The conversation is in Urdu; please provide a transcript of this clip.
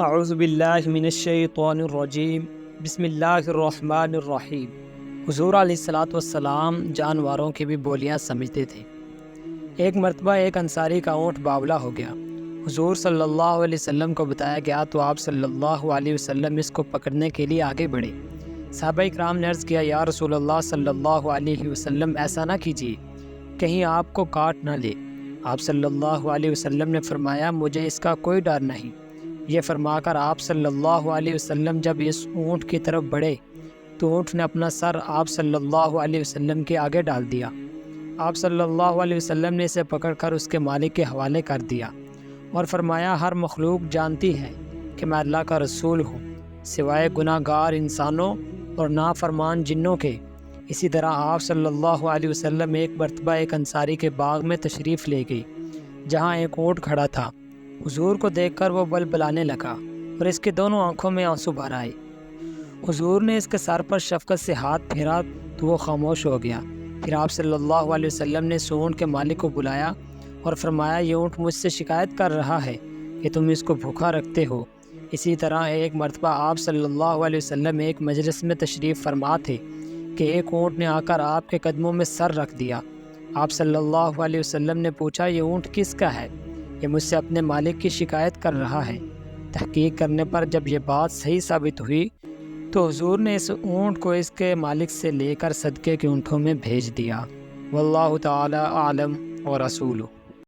اعوذ باللہ من الشیطان الرجیم بسم اللہ الرحمن الرحیم۔ حضور علیہ الصلاۃ والسلام جانوروں کی بھی بولیاں سمجھتے تھے۔ ایک مرتبہ ایک انصاری کا اونٹ باولا ہو گیا۔ حضور صلی اللہ علیہ وسلم کو بتایا گیا تو آپ صلی اللہ علیہ وسلم اس کو پکڑنے کے لیے آگے بڑھے۔ صحابہ اکرام نے عرض کیا، یا رسول اللہ صلی اللہ علیہ وسلم ایسا نہ کیجیے، کہیں آپ کو کاٹ نہ لے۔ آپ صلی اللہ علیہ وسلم نے فرمایا، مجھے اس کا کوئی ڈر نہیں۔ یہ فرما کر آپ صلی اللہ علیہ وسلم جب اس اونٹ کی طرف بڑھے تو اونٹ نے اپنا سر آپ صلی اللہ علیہ وسلم کے آگے ڈال دیا۔ آپ صلی اللہ علیہ وسلم نے اسے پکڑ کر اس کے مالک کے حوالے کر دیا اور فرمایا، ہر مخلوق جانتی ہے کہ میں اللہ کا رسول ہوں سوائے گناہ گار انسانوں اور نافرمان جنوں کے۔ اسی طرح آپ صلی اللہ علیہ وسلم ایک مرتبہ ایک انصاری کے باغ میں تشریف لے گئی جہاں ایک اونٹ کھڑا تھا۔ حضور کو دیکھ کر وہ بلبلانے لگا اور اس کے دونوں آنکھوں میں آنسو بھر آئے۔ حضور نے اس کے سر پر شفقت سے ہاتھ پھیرا تو وہ خاموش ہو گیا۔ پھر آپ صلی اللہ علیہ وسلم نے اس اونٹ کے مالک کو بلایا اور فرمایا، یہ اونٹ مجھ سے شکایت کر رہا ہے کہ تم اس کو بھوکا رکھتے ہو۔ اسی طرح ایک مرتبہ آپ صلی اللہ علیہ وسلم ایک مجلس میں تشریف فرما تھے کہ ایک اونٹ نے آ کر آپ کے قدموں میں سر رکھ دیا۔ آپ صلی اللہ علیہ وسلم نے پوچھا، یہ اونٹ کس کا ہے؟ یہ مجھ سے اپنے مالک کی شکایت کر رہا ہے۔ تحقیق کرنے پر جب یہ بات صحیح ثابت ہوئی تو حضور نے اس اونٹ کو اس کے مالک سے لے کر صدقے کے اونٹوں میں بھیج دیا۔ واللہ تعالی اعلم و رسولہ۔